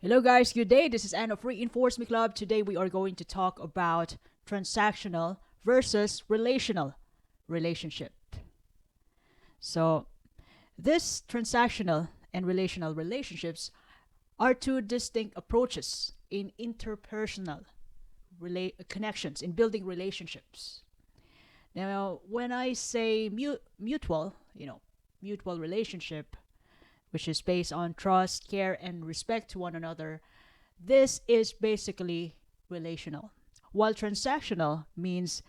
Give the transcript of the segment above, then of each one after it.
Hello, guys. Good day. This is Anna of Reinforcement Club. Today, we are going to talk about transactional versus relational relationship. So, this transactional and relational relationships are two distinct approaches in interpersonal connections, in building relationships. Now, when I say mutual, mutual relationship, which is based on trust, care, and respect to one another, this is basically relational. While transactional means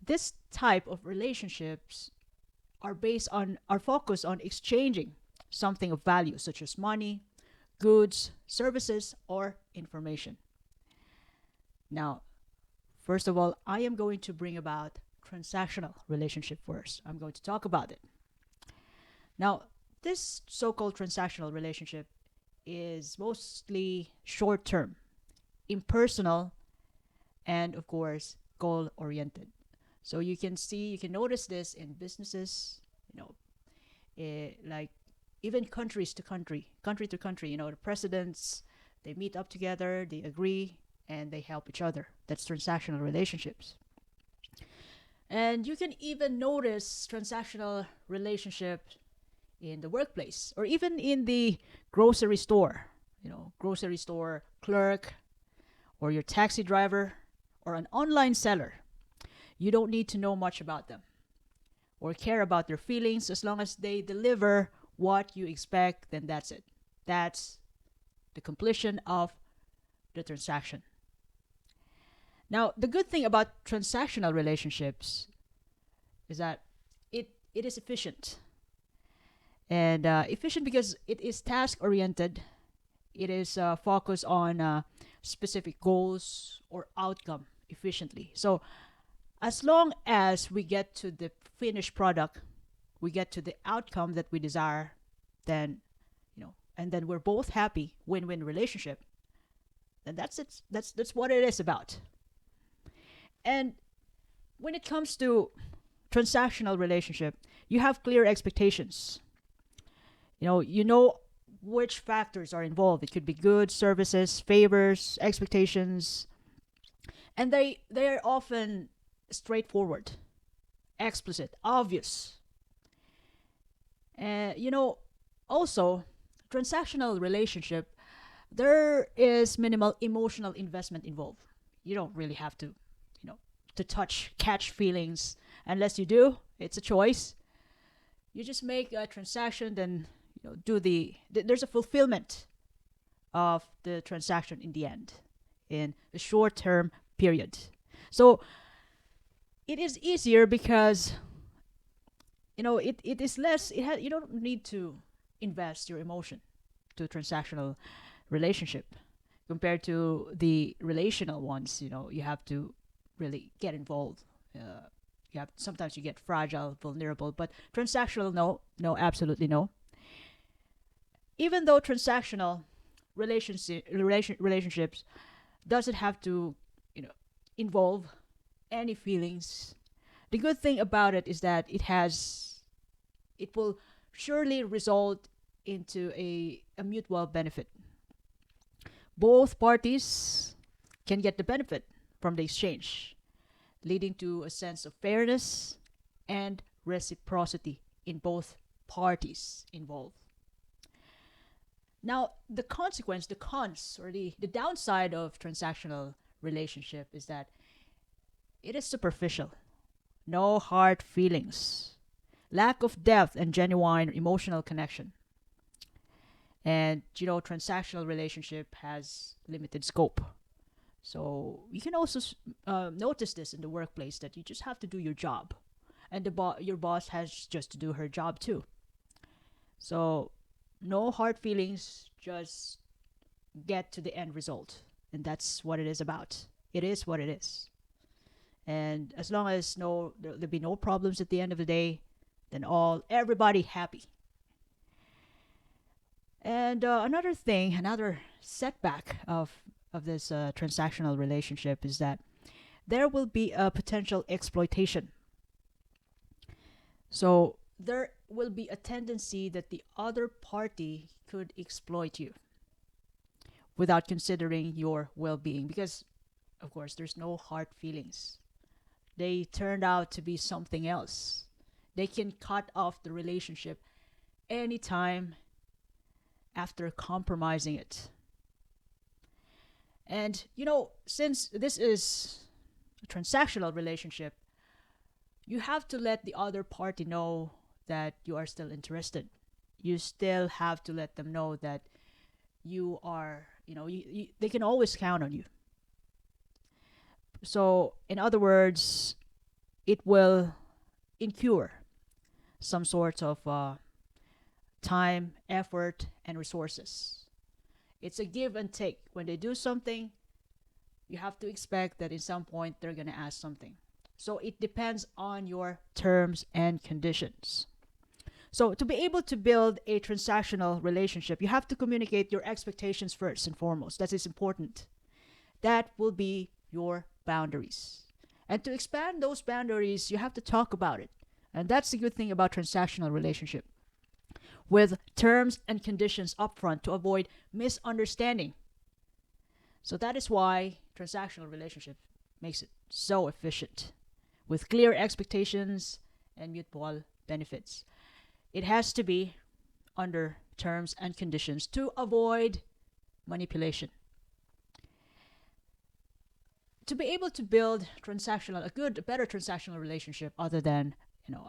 this type of relationships are focused on exchanging something of value such as money, goods, services, or information. Now, first of all, I am going to bring about transactional relationship first. I'm going to talk about it. Now, this so-called transactional relationship is mostly short-term, impersonal, and of course, goal-oriented. So you can notice this in businesses, like even country to country. The presidents, they meet up together, they agree, and they help each other. That's transactional relationships. And you can even notice transactional relationships in the workplace or even in the grocery store. Grocery store clerk or your taxi driver or an online seller. You don't need to know much about them or care about their feelings as long as they deliver what you expect, then that's it. That's the completion of the transaction. Now, the good thing about transactional relationships is that it is efficient. And efficient because it is task oriented, it is focused on specific goals or outcome efficiently. So, as long as we get to the finished product, we get to the outcome that we desire, then, and then we're both happy, win win relationship, then that's it. That's what it is about. And when it comes to transactional relationship, you have clear expectations. You know which factors are involved. It could be goods, services, favors, expectations, and they are often straightforward, explicit, obvious. And also transactional relationship, there is minimal emotional investment involved. You don't really have to catch feelings. Unless you do, it's a choice. You just make a transaction, then there's a fulfillment of the transaction in the end in a short term period. So it is easier because it is less. You don't need to invest your emotion to transactional relationship compared to the relational ones. You have to really get involved. Sometimes you get fragile, vulnerable, but transactional, no, absolutely no. Even though transactional relationships doesn't have to involve any feelings, the good thing about it is that it will surely result into a mutual benefit. Both parties can get the benefit from the exchange, leading to a sense of fairness and reciprocity in both parties involved. Now, the cons, or the downside of transactional relationship is that it is superficial, no hard feelings, lack of depth and genuine emotional connection. And transactional relationship has limited scope. So you can also notice this in the workplace that you just have to do your job, and your boss has just to do her job too. So no hard feelings, just get to the end result, and that's what it is about. It is what it is, and as long as there'll be no problems at the end of the day, then everybody happy. And another setback of this transactional relationship is that there will be a potential exploitation. So there will be a tendency that the other party could exploit you without considering your well-being, because of course there's no hard feelings. They turned out to be something else. They can cut off the relationship anytime after compromising it. And since this is a transactional relationship, you have to let the other party know that you are still interested. You still have to let them know that you are, they can always count on you. So, in other words, it will incur some sort of time, effort, and resources. It's a give and take. When they do something, you have to expect that in some point they're going to ask something. So it depends on your terms and conditions. So to be able to build a transactional relationship, you have to communicate your expectations first and foremost. That is important. That will be your boundaries. And to expand those boundaries, you have to talk about it. And that's the good thing about transactional relationship. With terms and conditions upfront to avoid misunderstanding. So that is why transactional relationship makes it so efficient, with clear expectations and mutual benefits. It has to be under terms and conditions to avoid manipulation. To be able to build a better transactional relationship, other than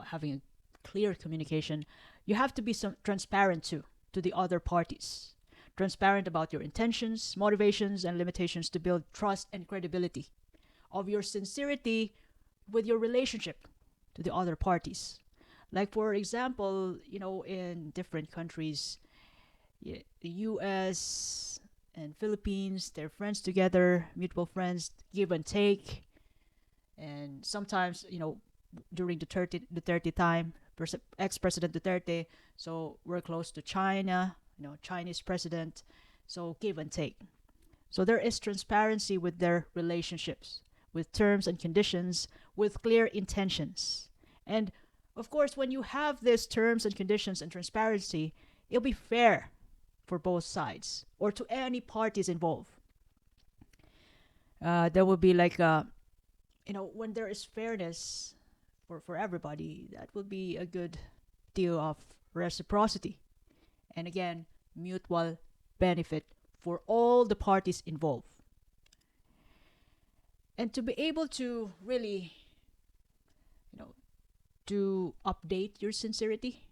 having a clear communication, you have to be transparent to the other parties. Transparent about your intentions, motivations, and limitations to build trust and credibility of your sincerity with your relationship to the other parties. Like, for example, in different countries, the US and Philippines, they're friends together, mutual friends, give and take. And sometimes, during Duterte time, ex-President Duterte, so we're close to China, Chinese president, so give and take. So there is transparency with their relationships, with terms and conditions, with clear intentions. And of course, when you have these terms and conditions and transparency, it'll be fair for both sides or to any parties involved. There will be like, when there is fairness for everybody, that will be a good deal of reciprocity. And again, mutual benefit for all the parties involved. And to be able to really, to update your sincerity,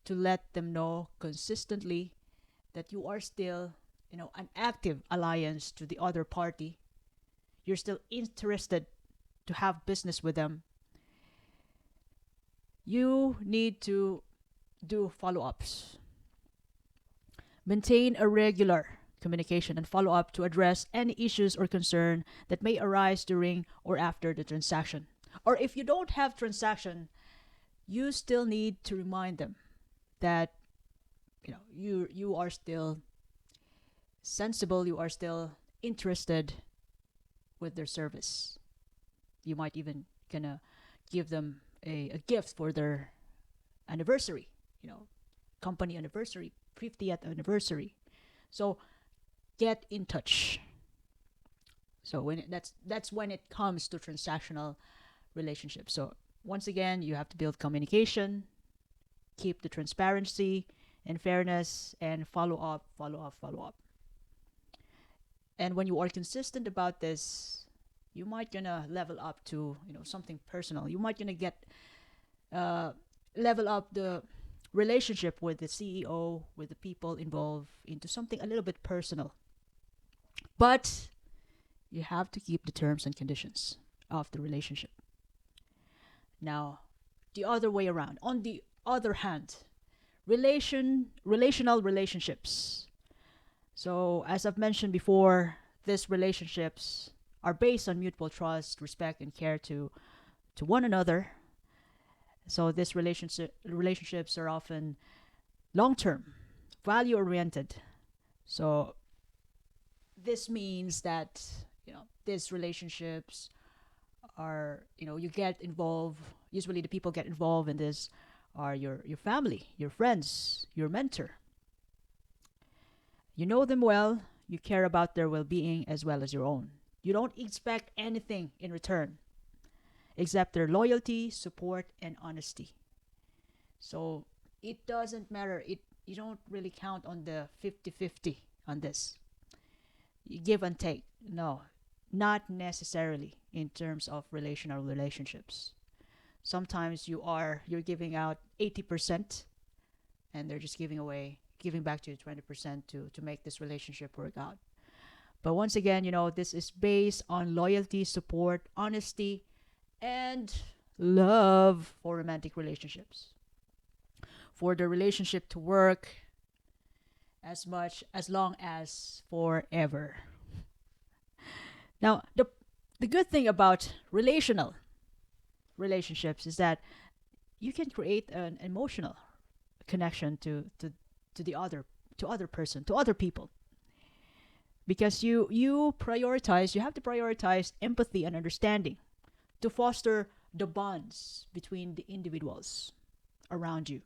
to let them know consistently that you are still, an active alliance to the other party. You're still interested to have business with them. You need to do follow-ups. Maintain a regular communication and follow-up to address any issues or concern that may arise during or after the transaction. Or if you don't have transaction, you still need to remind them that you are still sensible, you are still interested with their service. You might even gonna give them a gift for their anniversary, company anniversary, 50th anniversary. So get in touch. So that's when it comes to transactional relationships. So once again, you have to build communication, keep the transparency and fairness, and follow up, follow up, follow up. And when you are consistent about this, you might gonna level up to something personal. You might gonna get level up the relationship with the CEO, with the people involved, into something a little bit personal. But you have to keep the terms and conditions of the relationship. Now, the other way around. On the other hand, relational relationships. So, as I've mentioned before, these relationships are based on mutual trust, respect, and care to one another. So, these relationships are often long-term, value-oriented. So, this means that these relationships are you get involved. Usually, the people get involved in this are your family, your friends, your mentor. You know them well, you care about their well being as well as your own. You don't expect anything in return except their loyalty, support, and honesty. So it doesn't matter. You don't really count on the 50-50 on this. You give and take. No, not necessarily in terms of relational relationships. Sometimes you're giving out 80% and they're just giving back to you 20% to make this relationship work out. But once again, this is based on loyalty, support, honesty, and love for romantic relationships. For the relationship to work as long as forever. Now, the good thing about relational relationships is that you can create an emotional connection to the other person, to other people, because you have to prioritize empathy and understanding to foster the bonds between the individuals around you.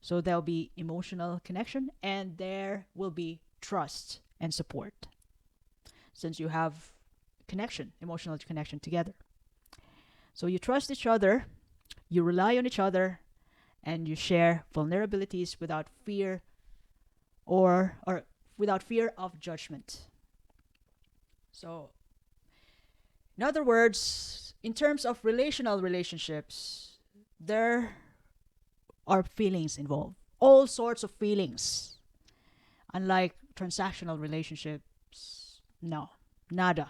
So there'll be emotional connection and there will be trust and support since you have emotional connection together. So you trust each other, you rely on each other, and you share vulnerabilities without fear or without fear of judgment. So, in other words, in terms of relational relationships, there are feelings involved. All sorts of feelings. Unlike transactional relationships, no, nada.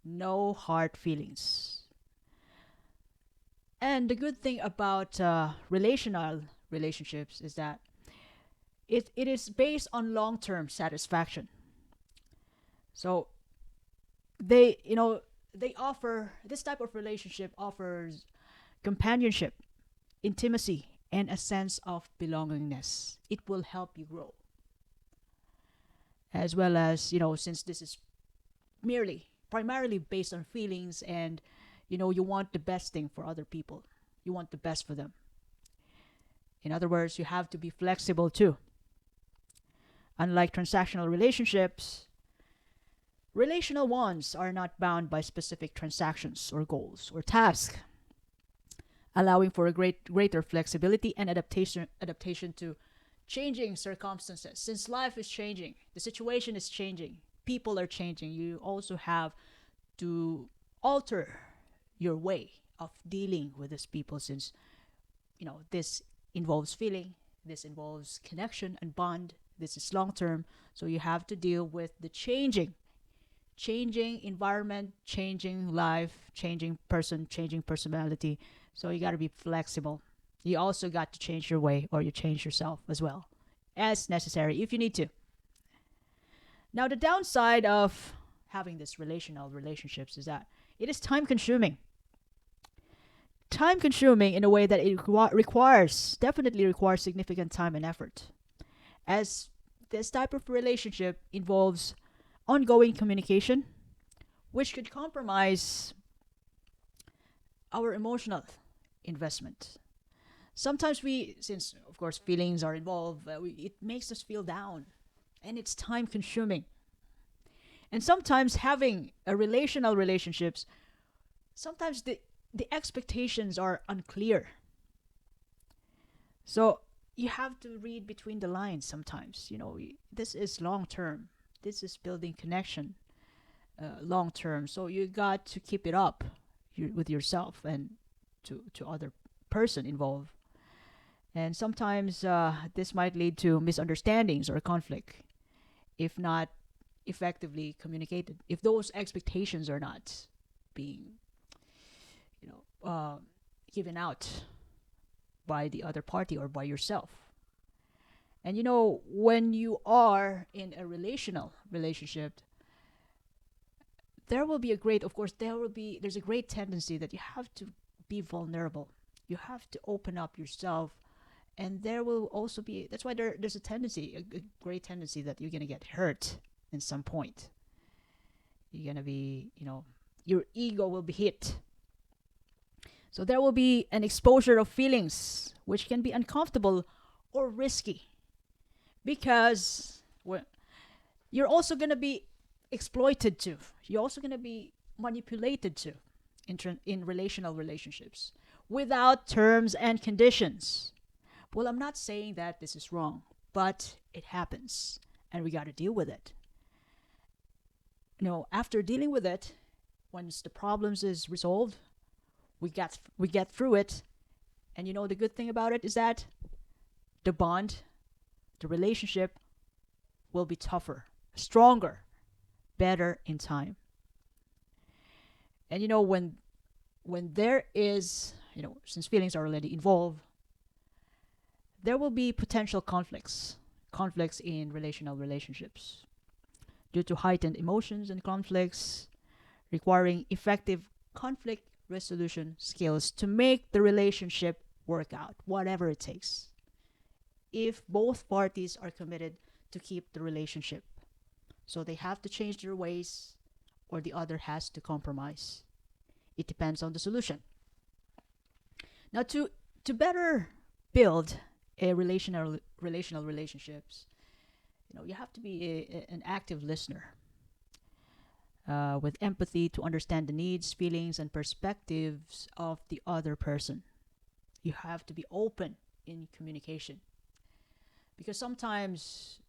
No hard feelings. And the good thing about relational relationships is that it is based on long-term satisfaction. So they offer this type of relationship offers companionship, intimacy, and a sense of belongingness. It will help you grow. As well as, since this is primarily based on feelings and you want the best thing for other people. You want the best for them. In other words, you have to be flexible too. Unlike transactional relationships, relational ones are not bound by specific transactions or goals or tasks, allowing for a greater flexibility and adaptation to changing circumstances. Since life is changing, the situation is changing, people are changing, you also have to alter your way of dealing with these people since this involves feeling, this involves connection and bond, this is long term, so you have to deal with the changing environment, changing life, changing person, changing personality. So you got to be flexible. You also got to change your way or you change yourself as well as necessary if you need to. Now the downside of having this relational relationships is that it is time consuming. Time consuming in a way that it definitely requires significant time and effort. As this type of relationship involves ongoing communication, which could compromise our emotional investment. Sometimes since of course feelings are involved, it makes us feel down and it's time consuming. And sometimes having a relational relationships, sometimes the expectations are unclear. So you have to read between the lines sometimes. This is long term. This is building connection long term. So you got to keep it up with yourself and to other person involved. And sometimes this might lead to misunderstandings or conflict if not effectively communicated. If those expectations are not being, given out by the other party or by yourself. And when you are in a relational relationship, there's a great tendency that you have to be vulnerable. You have to open up yourself. And there will also be, that's why there's a great tendency that you're going to get hurt in some point. You're going to be, your ego will be hit. So there will be an exposure of feelings which can be uncomfortable or risky because Well, you're also going to be exploited too. You're also going to be manipulated too in relational relationships without terms and conditions. Well, I'm not saying that this is wrong, but it happens and we got to deal with it. After dealing with it, once the problems is resolved, we get through it. And the good thing about it is that the bond, the relationship will be tougher, stronger, better in time. And when there is, since feelings are already involved, there will be potential conflicts in relational relationships due to heightened emotions and conflicts, requiring effective conflict resolution skills to make the relationship work out, whatever it takes. If both parties are committed to keep the relationship, so they have to change their ways or the other has to compromise. It depends on the solution. Now, to better build a relational relationships, you have to be an active listener with empathy to understand the needs, feelings, and perspectives of the other person. You have to be open in communication because sometimes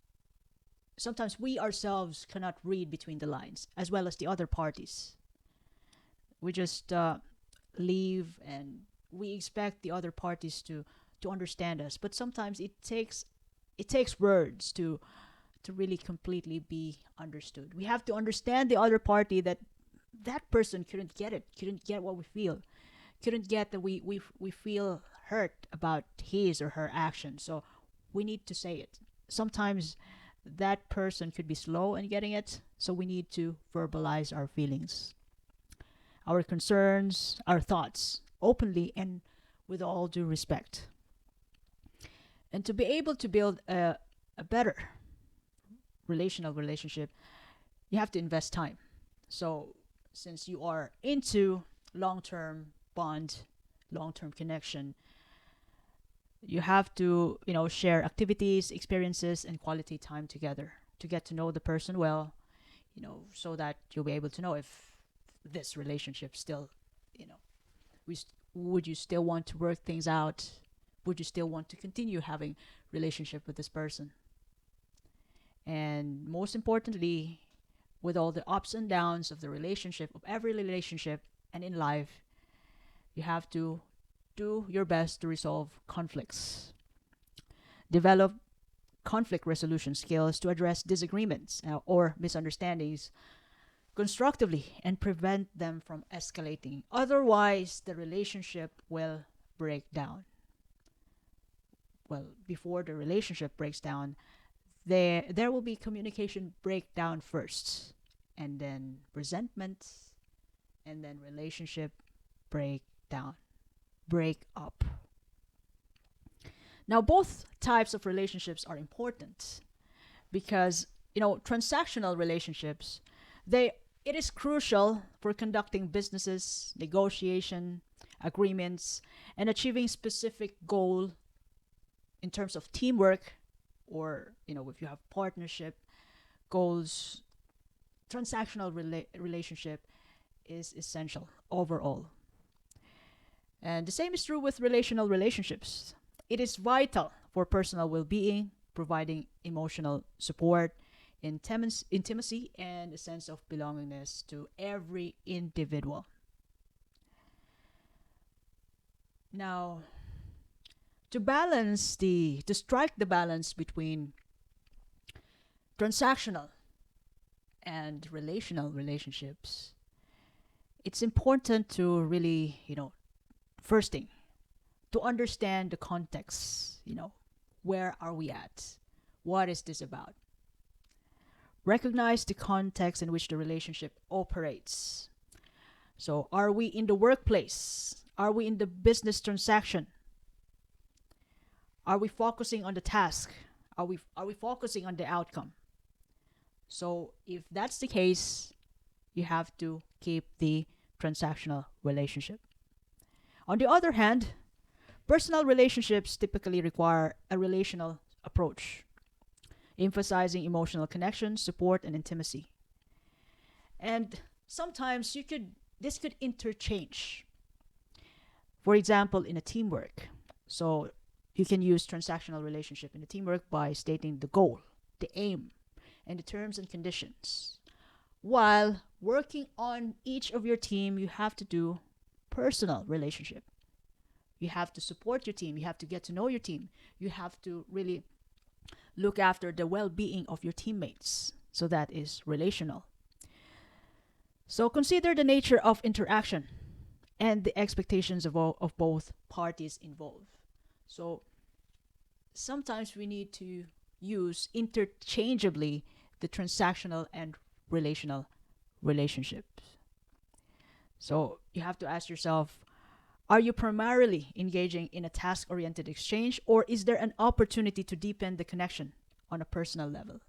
we ourselves cannot read between the lines as well as the other parties. We just leave and we expect the other parties to understand us, but sometimes it takes words to really completely be understood. We have to understand the other party, that person couldn't get it, couldn't get what we feel, couldn't get that we feel hurt about his or her action. So we need to say it. Sometimes that person could be slow in getting it, so we need to verbalize our feelings, our concerns, our thoughts openly and with all due respect. And to be able to build a better relational relationship, you have to invest time. So, since you are into long term bond, long term connection, you have to, share activities, experiences, and quality time together to get to know the person well, so that you'll be able to know if this relationship still, you know, would you still want to work things out? Would you still want to continue having relationship with this person? And most importantly, with all the ups and downs of the relationship, of every relationship and in life, you have to do your best to resolve conflicts. Develop conflict resolution skills to address disagreements or misunderstandings constructively and prevent them from escalating. Otherwise, the relationship will break down. Well, before the relationship breaks down, there will be communication breakdown first, and then resentment, and then relationship breakdown, break up. Now, both types of relationships are important because transactional relationships, they it is crucial for conducting businesses, negotiation, agreements, and achieving specific goal in terms of teamwork, or if you have partnership goals. Transactional relationship is essential overall, and the same is true with relational relationships. It is vital for personal well-being, providing emotional support, intimacy, and a sense of belongingness to every individual. Now, to strike the balance between transactional and relational relationships, it's important to really, first thing, to understand the context. Where are we at? What is this about? Recognize the context in which the relationship operates. So, are we in the workplace? Are we in the business transaction? Are we focusing on the task? Are we focusing on the outcome? So, if that's the case, you have to keep the transactional relationship. On the other hand, personal relationships typically require a relational approach. emphasizing emotional connection, support, and intimacy. And sometimes this could interchange. For example, in a teamwork. So you can use transactional relationship in a teamwork by stating the goal, the aim, and the terms and conditions. While working on each of your team, you have to do personal relationship. You have to support your team. You have to get to know your team. You have to really look after the well-being of your teammates. So that is relational. So consider the nature of interaction and the expectations of both parties involved. So sometimes we need to use interchangeably the transactional and relational relationships. So you have to ask yourself, are you primarily engaging in a task oriented exchange, or is there an opportunity to deepen the connection on a personal level?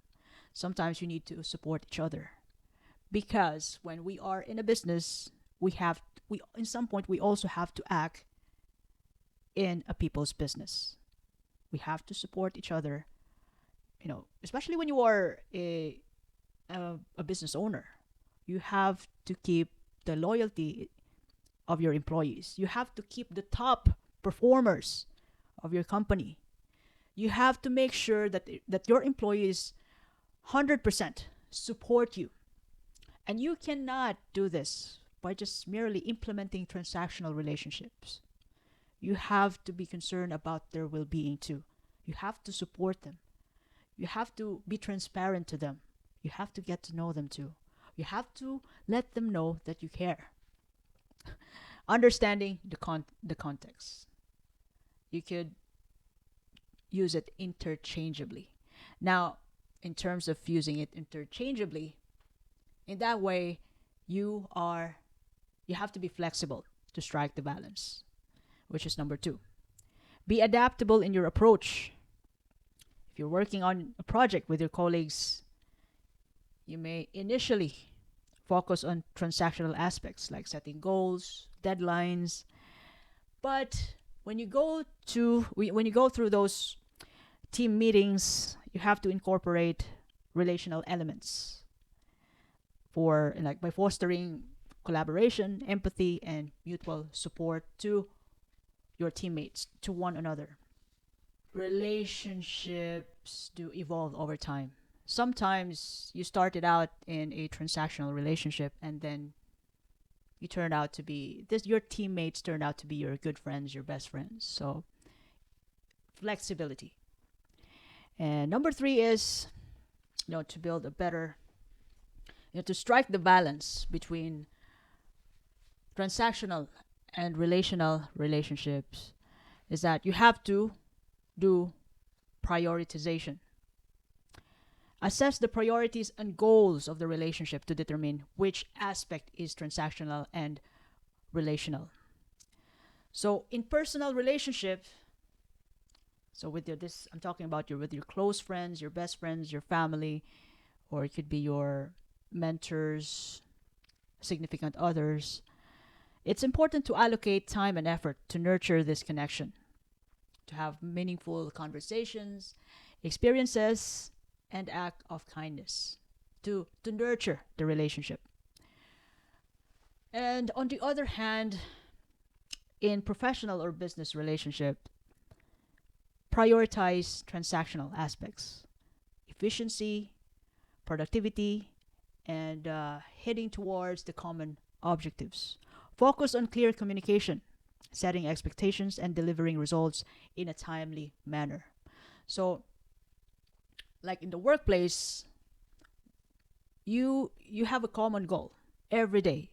Sometimes you need to support each other, because when we are in a business, we in some point we also have to act in a people's business. We have to support each other, especially when you are a business owner. You have to keep the loyalty of your employees. You have to keep the top performers of your company. You have to make sure that your employees 100% support you. And you cannot do this by just merely implementing transactional relationships. You have to be concerned about their well being too. You have to support them. You have to be transparent to them. You have to get to know them too. You have to let them know that you care. Understanding the context. You could use it interchangeably. Now, in terms of using it interchangeably, in that way, you have to be flexible to strike the balance, which is number 2. Be adaptable in your approach. If you're working on a project with your colleagues, you may initially focus on transactional aspects like setting goals, deadlines. But when you go through those team meetings, you have to incorporate relational elements by fostering collaboration, empathy, and mutual support to your teammates, to one another. Relationships do evolve over time. Sometimes you started out in a transactional relationship, and then your teammates turned out to be your good friends, your best friends. So flexibility. And number 3 is to build a better, to strike the balance between transactional and relational relationships, is that you have to do prioritization. Assess the priorities and goals of the relationship to determine which aspect is transactional and relational. So in personal relationship, I'm talking about with your close friends, your best friends, your family, or it could be your mentors, significant others. It's important to allocate time and effort to nurture this connection, to have meaningful conversations, experiences, and act of kindness to nurture the relationship. And on the other hand, in professional or business relationship, prioritize transactional aspects, efficiency, productivity, and heading towards the common objectives. Focus on clear communication, setting expectations, and delivering results in a timely manner. So, like in the workplace, you have a common goal every day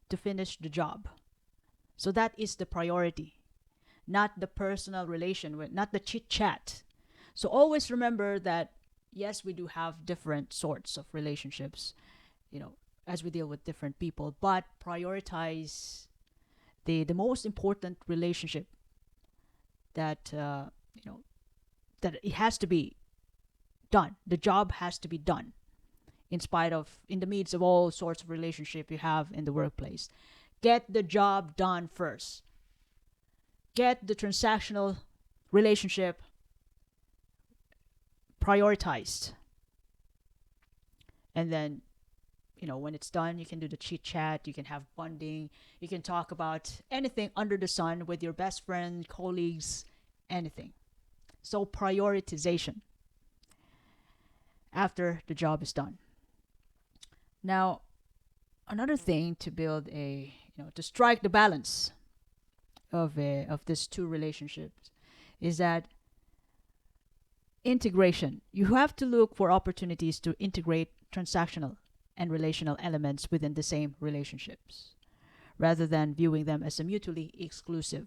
to finish the job. So that is the priority, not the personal relation, not the chit chat. So always remember that yes, we do have different sorts of relationships, as we deal with different people, but prioritize the most important relationship that that it has to be done. The job has to be done in the midst of all sorts of relationship you have in the workplace. Get the job done first. Get the transactional relationship prioritized. And then, when it's done, you can do the chit chat, you can have bonding, you can talk about anything under the sun with your best friend, colleagues, anything. So, prioritization after the job is done. Now, another thing to build to strike the balance of these two relationships is that integration. You have to look for opportunities to integrate transactional and relational elements within the same relationships rather than viewing them as a mutually exclusive.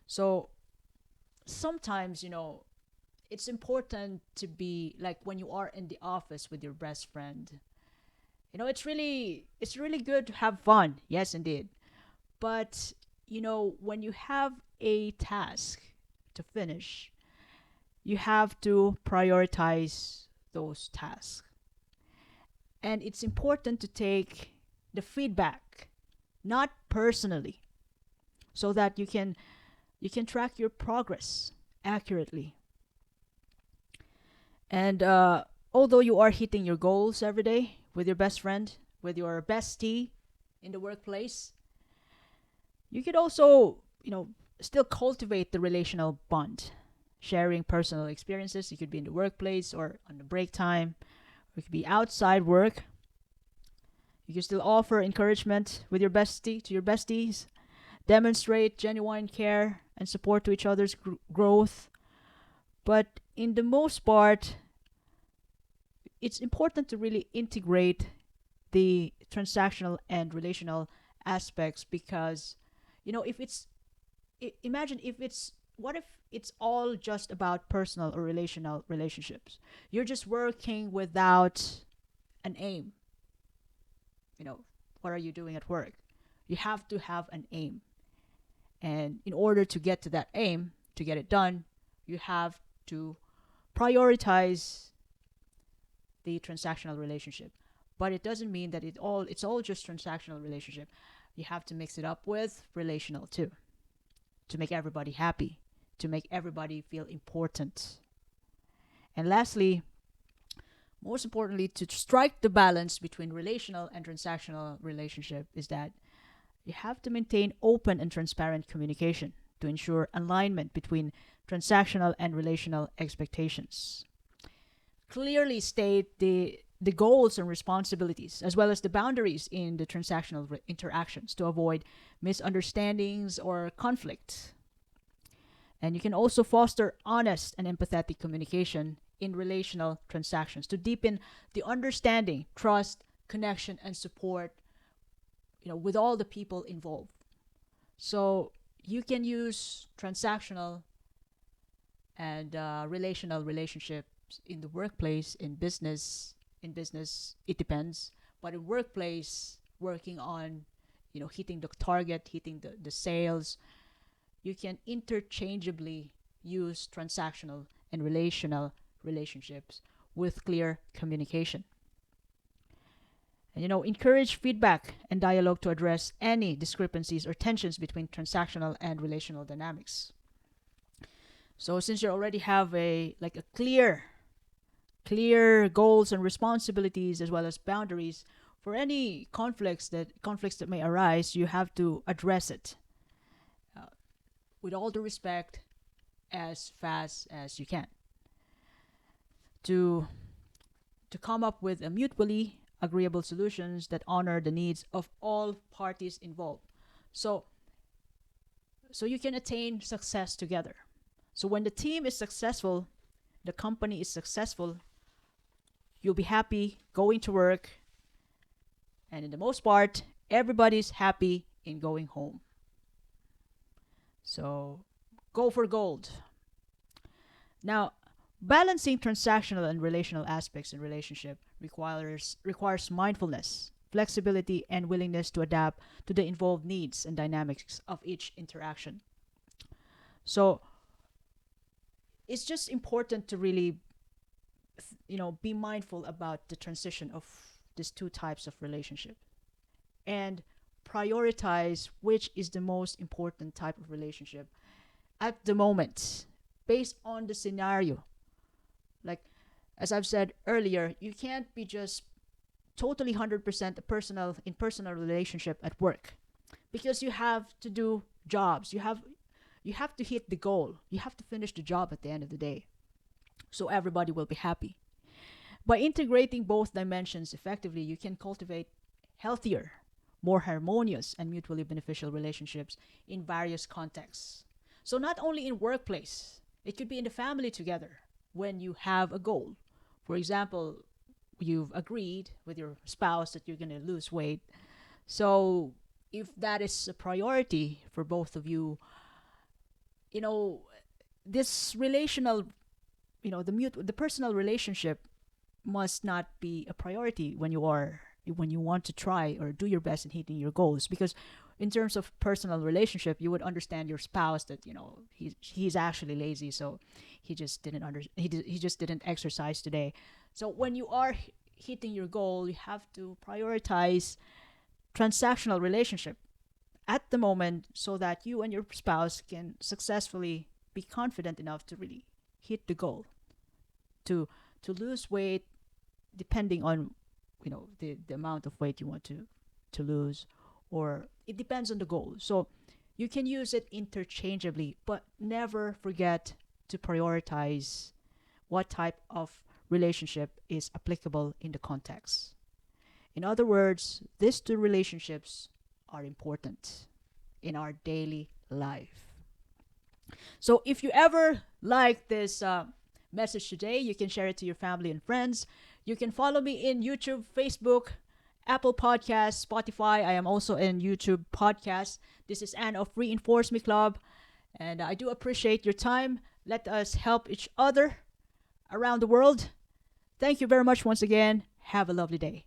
So sometimes, it's important to be like when you are in the office with your best friend. It's really good to have fun. Yes, indeed. But, when you have a task to finish, you have to prioritize those tasks. And it's important to take the feedback not personally so that you can track your progress accurately. And although you are hitting your goals every day with your best friend, with your bestie in the workplace, you could also, still cultivate the relational bond, sharing personal experiences. It could be in the workplace or on the break time, or it could be outside work. You can still offer encouragement with your bestie to your besties, demonstrate genuine care and support to each other's growth. But in the most part, it's important to really integrate the transactional and relational aspects because, if imagine if it's, what if it's all just about personal or relational relationships? You're just working without an aim. You know, what are you doing at work? You have to have an aim. And in order to get to that aim, to get it done, you have to prioritize the transactional relationship. But it doesn't mean that it's all just transactional relationship. You have to mix it up with relational too, to make everybody happy, to make everybody feel important. And lastly, most importantly, to strike the balance between relational and transactional relationship is that you have to maintain open and transparent communication to ensure alignment between transactional and relational expectations. Clearly state the goals and responsibilities, as well as the boundaries in the transactional interactions to avoid misunderstandings or conflict. And you can also foster honest and empathetic communication in relational transactions to deepen the understanding, trust, connection, and support, with all the people involved. So you can use transactional and relational relationships in the workplace, in business. In business, it depends, but in workplace, working on, hitting the target, hitting the sales, you can interchangeably use transactional and relational relationships with clear communication. And encourage feedback and dialogue to address any discrepancies or tensions between transactional and relational dynamics. So since you already have a clear goals and responsibilities as well as boundaries for any conflicts that may arise, you have to address it uh, with all the respect as fast as you can to come up with a mutually agreeable solutions that honor the needs of all parties involved. So you can attain success together. So when the team is successful, the company is successful, you'll be happy going to work, and in the most part, everybody's happy in going home. So go for gold. Now, balancing transactional and relational aspects in relationship requires mindfulness, flexibility, and willingness to adapt to the involved needs and dynamics of each interaction. So it's just important to really, be mindful about the transition of these two types of relationship and prioritize which is the most important type of relationship at the moment based on the scenario. Like, as I've said earlier, you can't be just totally 100% a personal relationship at work, because you have to do jobs. You have to hit the goal. You have to finish the job at the end of the day. So everybody will be happy. By integrating both dimensions effectively, you can cultivate healthier, more harmonious, and mutually beneficial relationships in various contexts. So, not only in workplace, it could be in the family together when you have a goal. For example, you've agreed with your spouse that you're going to lose weight. So, if that is a priority for both of you, you know, this relational, the personal relationship must not be a priority when you want to try or do your best in hitting your goals, because in terms of personal relationship you would understand your spouse that he's actually lazy, so he just didn't exercise today. So when you are hitting your goal, you have to prioritize transactional relationship at the moment so that you and your spouse can successfully be confident enough to really hit the goal, to lose weight, depending on the amount of weight you want to lose, or it depends on the goal. So you can use it interchangeably, but never forget to prioritize what type of relationship is applicable in the context. In other words, these two relationships are important in our daily life. So if you ever like this message today, you can share it to your family and friends. You can follow me in YouTube, Facebook, Apple Podcasts, Spotify. I am also in YouTube Podcasts. This is Anne of Reinforce Me Club, and I do appreciate your time. Let us help each other around the world. Thank you very much once again. Have a lovely day.